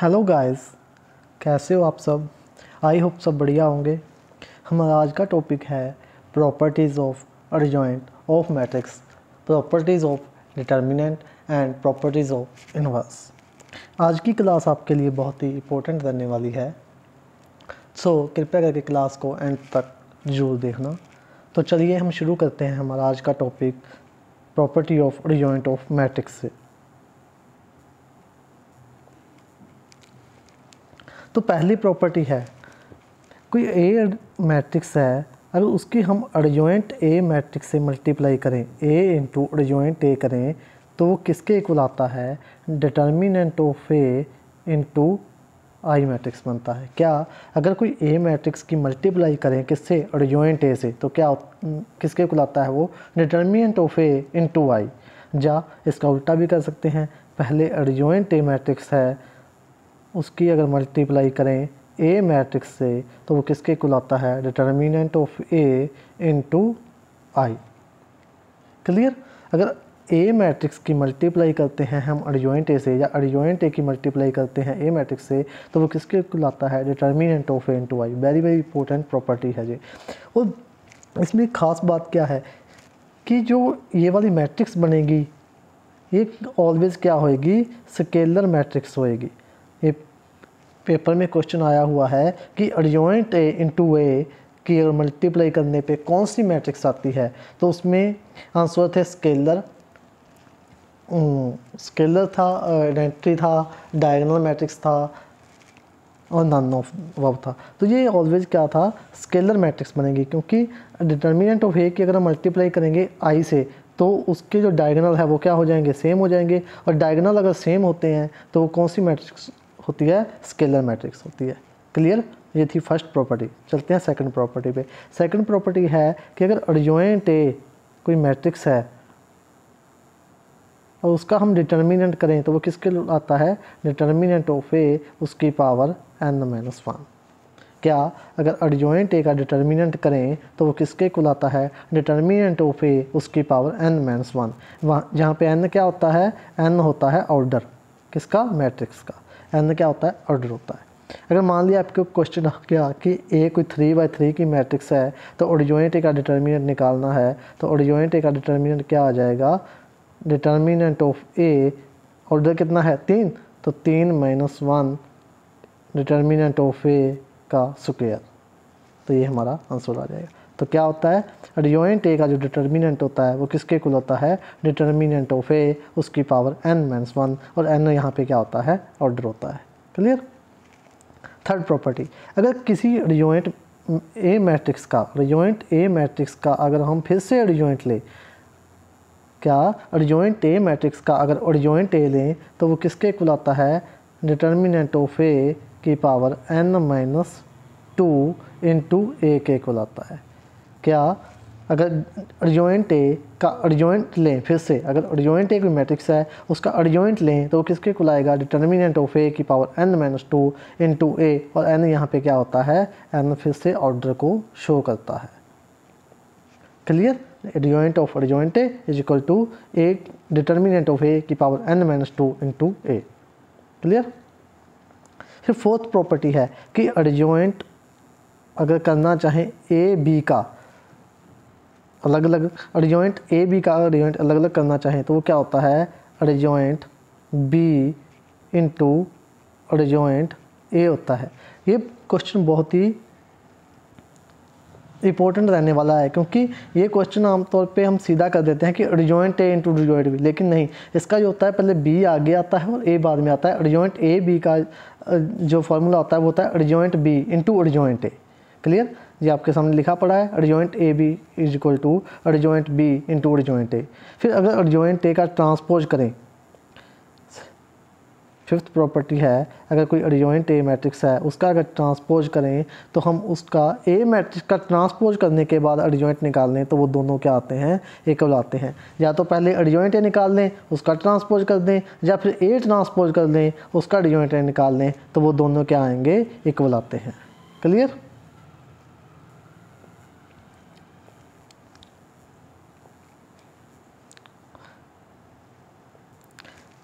Hello guys, कैसे हो आप सब। आई होप सब बढ़िया होंगे। हमारा आज का टॉपिक है properties of adjoint of matrix, properties of determinant and properties of inverse. आज की क्लास आपके लिए बहुत ही इम्पोर्टेंट रहने वाली है, सो कृपया करके क्लास को एंड तक जरूर देखना। तो चलिए हम शुरू करते हैं हमारा आज का topic property of adjoint of matrix से। तो पहली प्रॉपर्टी है, कोई ए मैट्रिक्स है, अगर उसकी हम एडजॉइंट ए मैट्रिक्स से मल्टीप्लाई करें, ए इंटू एडजॉइंट ए करें, तो वो किसके इक्वल आता है? Determinant of A into I matrix बनता है। क्या अगर कोई ए मैट्रिक्स की मल्टीप्लाई करें किससे? एडजॉइंट ए से, तो क्या किसके इक्वल आता है वो? डिटर्मिनेंट ऑफ ए इंटू आई। या इसका उल्टा भी कर सकते हैं, पहले एडजॉइंट ए मैट्रिक्स है, उसकी अगर मल्टीप्लाई करें ए मैट्रिक्स से तो वो किसके इक्वल आता है? Determinant of A into I. Clear? अगर ए मैट्रिक्स की मल्टीप्लाई करते हैं हम एडजॉइंट ए से, या एडजॉइंट ए की मल्टीप्लाई करते हैं ए मैट्रिक्स से, तो वो किसके इक्वल आता है? Determinant of A into I. Very very important property है ये। और इसमें खास बात क्या है कि जो ये वाली मैट्रिक्स बनेगी ये ऑलवेज क्या होएगी? स्केलर मैट्रिक्स होएगी। ये पेपर में क्वेश्चन आया हुआ है कि एडजॉइंट ए इंटू ए की अगर मल्टीप्लाई करने पे कौन सी मैट्रिक्स आती है, तो उसमें आंसर थे स्केलर, स्केलर था, आइडेंटिटी था, डायगोनल मैट्रिक्स था और नन ऑफ वब था। तो ये ऑलवेज क्या था? स्केलर मैट्रिक्स बनेगी, क्योंकि डिटर्मिनेंट ऑफ ए की अगर हम मल्टीप्लाई करेंगे आई से तो उसके जो डायगोनल है वो क्या हो जाएंगे? सेम हो जाएंगे। और डायगोनल अगर सेम होते हैं तो वो कौन सी मैट्रिक्स होती है? स्केलर मैट्रिक्स होती है। क्लियर? ये थी फर्स्ट प्रॉपर्टी। चलते हैं सेकंड प्रॉपर्टी पे। सेकंड प्रॉपर्टी है कि अगर एडजॉइंट ए कोई मैट्रिक्स है और उसका हम डिटर्मिनेंट करें तो वो किसके आता है? डिटर्मिनेंट ऑफ ए उसकी पावर n-1। क्या अगर एडजॉइंट ए का डिटर्मिनेंट करें तो वो किसके इक्वल आता है? डिटर्मिनेंट ऑफ ए उसकी पावर n-1। वहाँ जहाँ पे n क्या होता है? n होता है ऑर्डर किसका? मैट्रिक्स का। n क्या होता है? ऑर्डर होता है। अगर मान लिया आपको क्वेश्चन क्या कि ए कोई 3/3 की मैट्रिक्स है, तो एडजॉइंट ए का डिटर्मिनेंट निकालना है, तो एडजॉइंट ए का डिटर्मिनेंट क्या आ जाएगा? डिटर्मिनेंट ऑफ ए ऑर्डर कितना है? 3, तो 3-1 डिटर्मिनेंट ऑफ ए का स्क्वायर। तो ये हमारा आंसर आ जाएगा। तो क्या होता है? एडजॉइंट ए का जो डिटर्मिनेंट होता है वो किसके इक्वल होता है? डिटर्मिनेंट ऑफ ए उसकी पावर n-1, और n यहाँ पे क्या होता है? ऑर्डर होता है। क्लियर? थर्ड प्रॉपर्टी, अगर किसी एडजॉइंट ए मैट्रिक्स का, एडजॉइंट ए मैट्रिक्स का अगर हम फिर से एडजॉइंट लें, क्या एडजॉइंट ए मैट्रिक्स का अगर एडजॉइंट ए लें तो वो किसके इक्वल आता है? डिटर्मिनेंट ऑफ ए की पावर n-2 इंटू ए के इक्वल आता है। क्या अगर एडजॉइंट ए का एडजॉइंट लें, फिर से अगर एडजॉइंट ए कोई मैट्रिक्स है उसका एडजॉइंट लें तो वो किसके इक्वल आएगा? डिटर्मिनेंट ऑफ ए की पावर n-2 इंटू ए, और n यहाँ पे क्या होता है? n फिर से ऑर्डर को शो करता है। Clear? Adjoint of adjoint A is equal to A determinant of A की power n-2 into A. Clear? फिर फोर्थ प्रॉपर्टी है कि एडजॉइंट अगर करना चाहें ए बी का अलग अलग, एडजॉइंट ए बी का एडजॉइंट अलग अलग करना चाहें तो वो क्या होता है? Adjoint B into adjoint A होता है। ये क्वेश्चन बहुत ही इंपॉर्टेंट रहने वाला है, क्योंकि ये क्वेश्चन आमतौर पे हम सीधा कर देते हैं कि adjoint A into adjoint B, लेकिन नहीं, इसका जो होता है पहले बी आगे आता है और ए बाद में आता है। एडजॉइंट ए बी का जो फॉर्मूला होता है वो होता है adjoint B into adjoint A. Clear? ये आपके सामने लिखा पड़ा है, adjoint A B is equal to adjoint B into adjoint A. फिर अगर एडजॉइंट ए का ट्रांसपोज करें, फिफ्थ प्रॉपर्टी है, अगर कोई एडजॉइंट ए मैट्रिक्स है उसका अगर ट्रांसपोज करें तो हम उसका ए मैट्रिक्स का ट्रांसपोज करने के बाद एडजॉइंट निकाल लें तो वो दोनों क्या आते हैं? इक्वल आते हैं। या तो पहले एडजॉइंट ए निकाल लें उसका ट्रांसपोज कर दें, या फिर ए ट्रांसपोज कर दें उसका एडजॉइंट ए निकाल लें, तो वो दोनों क्या आएंगे? इक्वल आते हैं। क्लियर?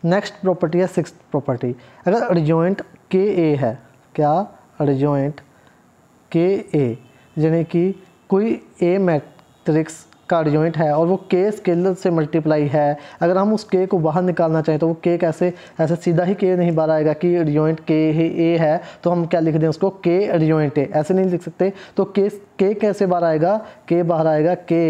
नेक्स्ट प्रॉपर्टी है सिक्स्थ प्रॉपर्टी, अगर एडजॉइंट के ए है, क्या एडजॉइंट के ए, यानी कि कोई ए मैट्रिक्स का एडजॉइंट है और वो के स्केलर से मल्टीप्लाई है, अगर हम उस के को बाहर निकालना चाहें तो वो के कैसे, ऐसे सीधा ही के नहीं बाहर आएगा कि एडजॉइंट के ए है तो हम क्या लिख दें उसको के एडजॉइंट ए, ऐसे नहीं लिख सकते। तो के कैसे बाहर आएगा, के बाहर आएगा के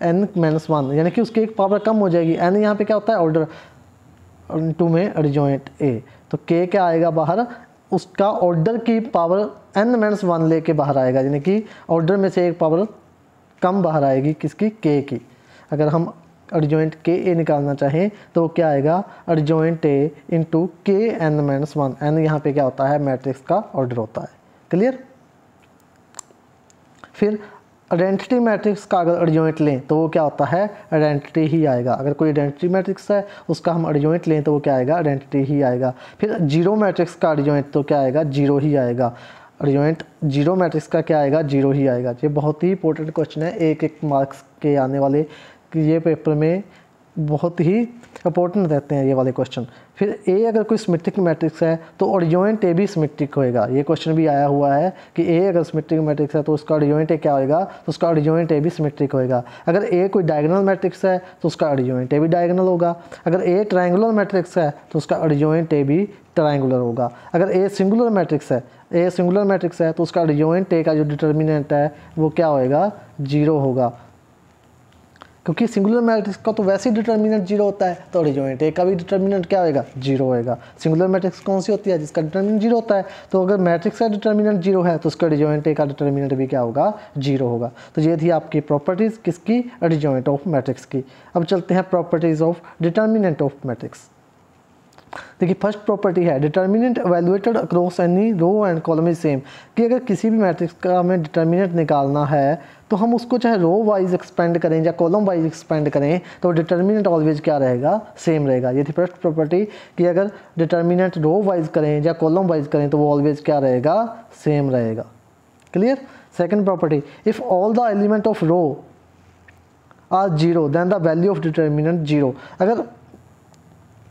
एन माइनस वन, यानी कि उसकी एक पावर कम हो जाएगी। एन यहाँ पे क्या होता है ऑर्डर टू में एडजॉइंट ए, तो के क्या आएगा बाहर, उसका ऑर्डर की पावर एन माइनस वन लेके बाहर आएगा, यानी कि ऑर्डर में से एक पावर कम बाहर आएगी किसकी, के की। अगर हम एडजॉइंट के ए निकालना चाहें तो क्या आएगा, एडजॉइंट ए इंटू के एन माइनस वन, एन यहाँ पे क्या होता है मैट्रिक्स का ऑर्डर होता है। क्लियर। फिर आइडेंटिटी मैट्रिक्स का अगर एडजॉइंट लें तो वो क्या होता है, आइडेंटिटी ही आएगा। अगर कोई आइडेंटिटी मैट्रिक्स है उसका हम एडजॉइंट लें तो वो क्या आएगा, आइडेंटिटी ही आएगा। फिर जीरो मैट्रिक्स का एडजॉइंट तो क्या आएगा, जीरो ही आएगा। एडजॉइंट जीरो मैट्रिक्स का क्या आएगा, जीरो ही आएगा। ये बहुत ही इंपॉर्टेंट क्वेश्चन है, एक मार्क्स के आने वाले कि ये पेपर में बहुत ही इंपॉर्टेंट रहते हैं ये वाले क्वेश्चन। फिर ए अगर कोई सिमेट्रिक मैट्रिक्स है तो एडजॉइंट ए भी सिमेट्रिक होएगा, ये क्वेश्चन भी आया हुआ है कि ए अगर सिमेट्रिक मैट्रिक्स है तो उसका एडजॉइंट ए क्या होएगा, तो उसका एडजॉइंट ए भी सिमेट्रिक होएगा। अगर ए कोई डायगोनल मैट्रिक्स है तो उसका एडजॉइंट ए भी डायगोनल होगा। अगर ए ट्रायंगुलर मैट्रिक्स है तो उसका एडजॉइंट ए भी ट्रायंगुलर होगा। अगर ए सिंगुलर मैट्रिक्स है, ए सिंगुलर मैट्रिक्स है तो उसका एडजॉइंट ए का जो डिटर्मिनेंट है वो क्या होएगा, जीरो होगा, क्योंकि सिंगुलर मैट्रिक्स का तो वैसे ही डिटर्मिनेंट जीरो होता है तो एडजॉइंट ए का भी डिटर्मिनेंट क्या होएगा, जीरो होएगा। सिंगुलर मैट्रिक्स कौन सी होती है, जिसका डिटर्मिनेंट जीरो होता है। तो अगर मैट्रिक्स का डिटर्मिनेंट जीरो है तो उसका एडजॉइंट ए का डिटर्मिनेंट भी क्या होगा, जीरो होगा। तो ये थी आपकी प्रॉपर्टीज़ किसकी, एडजॉइंट ऑफ मैट्रिक्स की। अब चलते हैं properties of determinant of matrix. देखिए फर्स्ट प्रॉपर्टी है determinant evaluated across any row and column is same, कि अगर किसी भी मैट्रिक्स का हमें डिटर्मिनेंट निकालना है तो हम उसको चाहे रो वाइज एक्सपेंड करें या कॉलम वाइज एक्सपेंड करें तो डिटर्मिनेंट ऑलवेज क्या रहेगा, सेम रहेगा। ये थी फर्स्ट प्रॉपर्टी कि अगर डिटर्मिनेंट रो वाइज करें या कॉलम वाइज करें तो वो ऑलवेज क्या रहेगा, सेम रहेगा। Clear. Second property, if all the element of row are zero then the value of determinant zero. अगर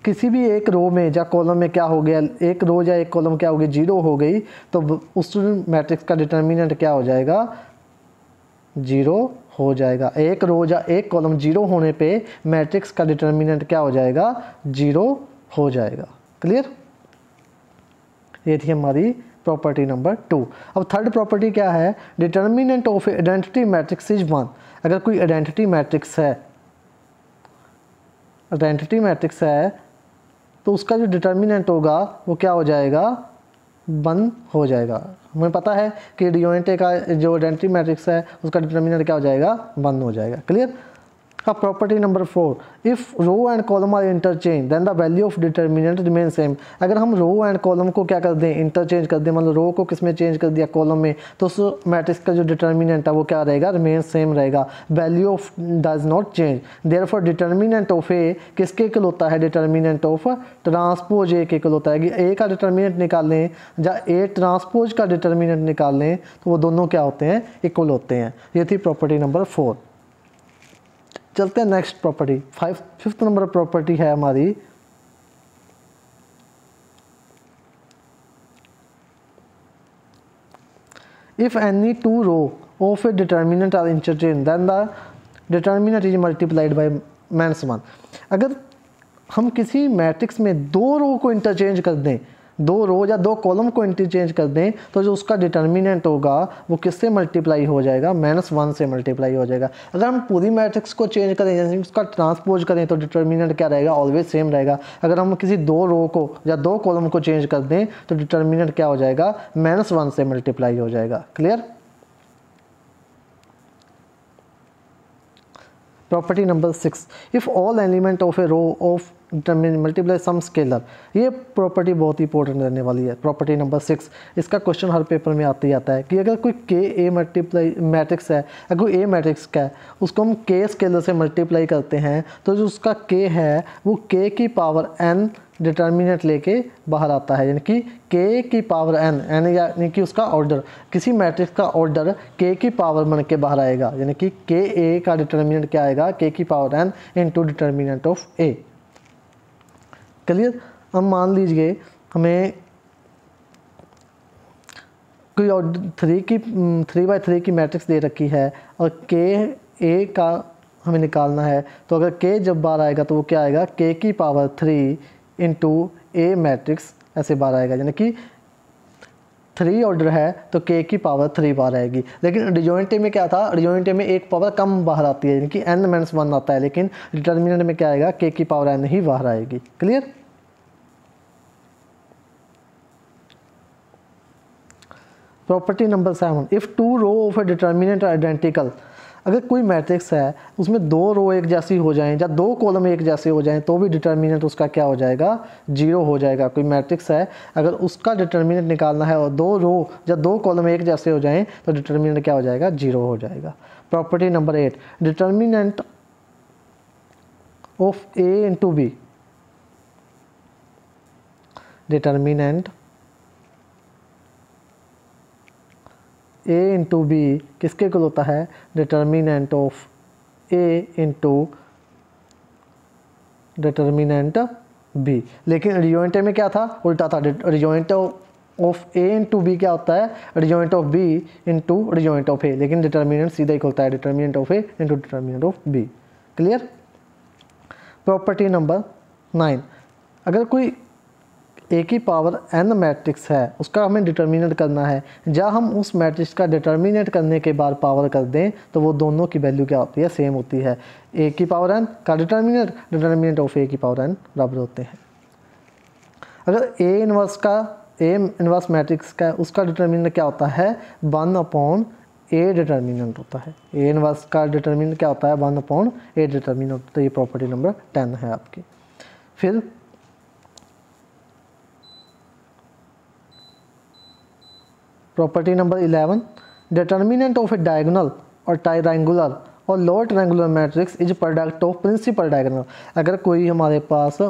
किसी भी एक रो में या कॉलम में क्या हो गया, एक रो या एक कॉलम क्या हो गई, जीरो हो गई, तो उस मैट्रिक्स का डिटर्मिनेंट क्या हो जाएगा, जीरो हो जाएगा। एक रो या एक कॉलम जीरो होने पे मैट्रिक्स का डिटर्मिनेंट क्या हो जाएगा, जीरो हो जाएगा। क्लियर। ये थी हमारी प्रॉपर्टी नंबर 2। अब थर्ड प्रॉपर्टी क्या है, determinant of identity matrix is 1। अगर कोई आइडेंटिटी मैट्रिक्स है, आइडेंटिटी मैट्रिक्स है तो उसका जो डिटर्मिनेंट होगा वो क्या हो जाएगा, 1 हो जाएगा। हमें पता है कि एडजॉइंट का जो आइडेंटिटी मैट्रिक्स है उसका डिटर्मिनेंट क्या हो जाएगा, 1 हो जाएगा। क्लियर। अब property number 4, if row and column are interchange then the value of determinant remain same. अगर हम रो एंड कॉलम को क्या कर दें, इंटरचेंज कर दें, मतलब रो को किस में चेंज कर दिया, कॉलम में, तो उस मैट्रिक्स का जो डिटर्मिनेंट है वो क्या रहेगा, रिमेन सेम रहेगा। Value of does not change, therefore determinant of A किसके इक्वल होता है, डिटर्मिनेंट ऑफ ट्रांसपोज ए के इक्वल होता है। कि ए का डिटर्मिनेंट निकाल लें या ए ट्रांसपोज का डिटर्मिनेंट निकाल लें तो वो दोनों क्या होते हैं, इक्वल होते हैं। ये थी प्रॉपर्टी नंबर 4। चलते हैं next property, fifth number property है हमारी if any two row of a determinant are interchange then the determinant is multiplied by -1। अगर हम किसी मैट्रिक्स में दो रो को इंटरचेंज कर दें, दो रो या दो कॉलम को इंटरचेंज कर दें तो जो उसका डिटर्मिनेंट होगा वो किससे मल्टीप्लाई हो जाएगा, -1 से मल्टीप्लाई हो जाएगा। अगर हम पूरी मैट्रिक्स को चेंज करें जैसे उसका ट्रांसपोज करें तो डिटर्मिनेंट क्या रहेगा, ऑलवेज सेम रहेगा। अगर हम किसी दो रो को या दो कॉलम को चेंज कर दें तो डिटर्मिनेंट क्या हो जाएगा, -1 से मल्टीप्लाई हो जाएगा। Clear. Property number 6, if all element of a row of multiply some scalar. ये प्रॉपर्टी बहुत ही इंपॉर्टेंट रहने वाली है। प्रॉपर्टी नंबर 6, इसका क्वेश्चन हर पेपर में आते ही आता है कि अगर कोई के ए मल्टीप्लाई मैट्रिक्स है, अगर कोई ए मैट्रिक्स का है उसको हम के स्केलर से मल्टीप्लाई करते हैं तो जो उसका के है वो के की पावर n डिटर्मिनेंट लेके बाहर आता है, यानी कि के की पावर n यानी कि उसका ऑर्डर, किसी मैट्रिक्स का ऑर्डर के की पावर बन के बाहर आएगा, यानी कि के ए का डिटर्मिनेंट क्या आएगा, के की power n into determinant of A. Clear. अब मान लीजिए हमें कोई और 3x3 की मैट्रिक्स दे रखी है और के ए का हमें निकालना है, तो अगर के जब बार आएगा तो वो क्या आएगा, के की पावर 3 इंटू ए मैट्रिक्स ऐसे बार आएगा, यानी कि 3 ऑर्डर है तो के की पावर 3 बार आएगी। लेकिन डिजॉइंट में क्या था, डिजॉइंट में एक पावर कम बाहर आती है, यानी कि n-1 आता है, लेकिन डिटर्मिनेंट में क्या आएगा, के की पावर n ही बाहर आएगी। Clear. Property number 7, if 2 row of a determinant identical, अगर कोई मैट्रिक्स है उसमें 2 रो एक जैसी हो जाएं या 2 कॉलम एक जैसे हो जाएं तो भी डिटर्मिनेंट उसका क्या हो जाएगा, 0 हो जाएगा। कोई मैट्रिक्स है अगर उसका डिटर्मिनेंट निकालना है और 2 रो या 2 कॉलम एक जैसे हो जाएं तो डिटर्मिनेंट क्या हो जाएगा, 0 हो जाएगा। Property number 8, determinant of A into B, determinant A into B किसके इक्वल होता है, determinant of A into determinant B. लेकिन रिजॉइंट में क्या था, उल्टा था। Adjoint of A into B क्या होता है, adjoint of B into adjoint of A, लेकिन डिटर्मिनेंट सीधा इक्वल होता है determinant of A into determinant of B. Clear. Property number 9, अगर कोई ए की पावर n मैट्रिक्स है उसका हमें डिटर्मिनेंट करना है, जहाँ हम उस मैट्रिक्स का डिटर्मिनेंट करने के बाद पावर कर दें तो वो दोनों की वैल्यू क्या होती है, सेम होती है। ए की पावर n का डिटर्मिनेंट ऑफ ए की पावर n बराबर होते हैं। अगर ए इनवर्स मैट्रिक्स का उसका डिटर्मिनेंट क्या होता है, 1/a डिटर्मिनेंट होता है। ए इनवर्स का डिटर्मिनेंट क्या होता है, 1/a डिटर्मिनेंट होता है। ये प्रॉपर्टी नंबर 10 है आपकी। फिर property number 11, determinant of a diagonal और ट्रायंगुलर और lower triangular matrix is product of principal diagonal. अगर कोई हमारे पास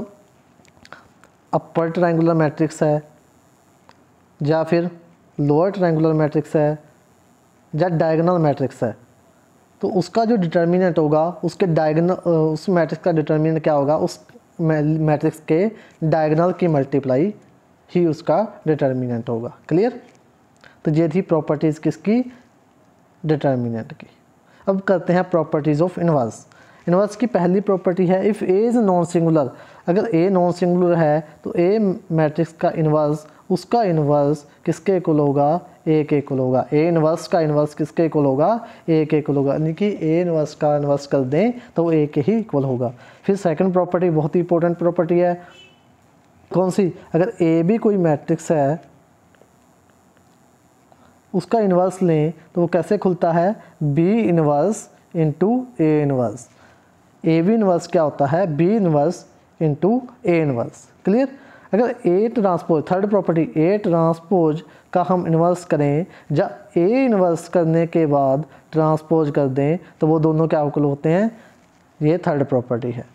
अपर ट्रायंगुलर मैट्रिक्स है या फिर लोअर ट्रायंगुलर मैट्रिक्स है या डायगोनल मैट्रिक्स है तो उसका जो डिटर्मिनेंट होगा उसके डायगोनल उस मैट्रिक्स का डिटर्मिनेंट क्या होगा, उस मैट्रिक्स के डायगोनल की मल्टीप्लाई ही उसका डिटर्मिनेंट होगा। क्लियर। तो ये थी प्रॉपर्टीज़ किसकी, डिटर्मिनेंट की। अब करते हैं प्रॉपर्टीज़ ऑफ इनवर्स। इनवर्स की पहली प्रॉपर्टी है if A is non singular, अगर ए नॉन सिंगुलर है तो ए मैट्रिक्स का इनवर्स उसका इनवर्स किसके इक्वल होगा, ए के इक्वल होगा। ए इनवर्स का इनवर्स किसके इक्वल होगा, ए के इक्वल होगा, यानी कि ए इनवर्स का इनवर्स कर दें तो वो ए के ही इक्वल होगा। फिर सेकंड प्रॉपर्टी बहुत ही इंपॉर्टेंट प्रॉपर्टी है, कौन सी, अगर ए भी कोई मैट्रिक्स है उसका इन्वर्स लें तो वो कैसे खुलता है, B inverse into A inverse. A B inverse क्या होता है, B inverse into A inverse. Clear. अगर A transpose, third property, A transpose का हम इन्वर्स करें या ए इन्वर्स करने के बाद ट्रांसपोज कर दें तो वो दोनों क्या इक्वल होते हैं, ये थर्ड प्रॉपर्टी है।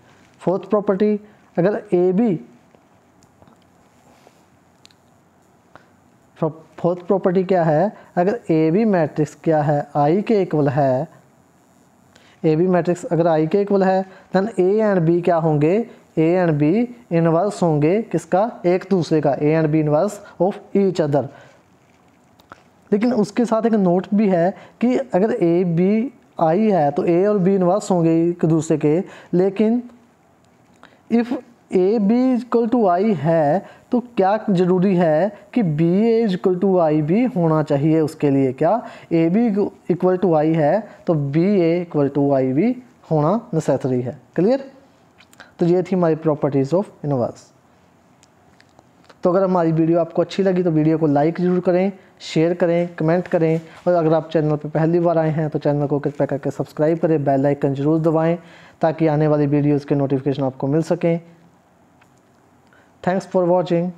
फोर्थ प्रॉपर्टी, अगर ए बी, फोर्थ प्रॉपर्टी क्या है, अगर ए बी मैट्रिक्स क्या है, आई के इक्वल है, ए बी मैट्रिक्स अगर आई के इक्वल है दैन ए एंड बी क्या होंगे, ए एंड बी इनवर्स होंगे किसका, एक दूसरे का, A and B inverse of each other. लेकिन उसके साथ एक नोट भी है कि अगर ए बी आई है तो ए और बी इनवर्स होंगे एक दूसरे के, लेकिन if A B equal to I है तो क्या ज़रूरी है कि B A equal to I भी होना चाहिए उसके लिए। क्या A B equal to I है तो B A equal to I भी होना नेसेसरी है। क्लियर। तो ये थी हमारी प्रॉपर्टीज़ ऑफ इनवर्स। तो अगर हमारी वीडियो आपको अच्छी लगी तो वीडियो को लाइक ज़रूर करें, शेयर करें, कमेंट करें, और अगर आप चैनल पर पहली बार आए हैं तो चैनल को कृपया करके सब्सक्राइब करें, बेल आइकन ज़रूर दबाएं ताकि आने वाली वीडियोज़ के नोटिफिकेशन आपको मिल सकें। Thanks for watching.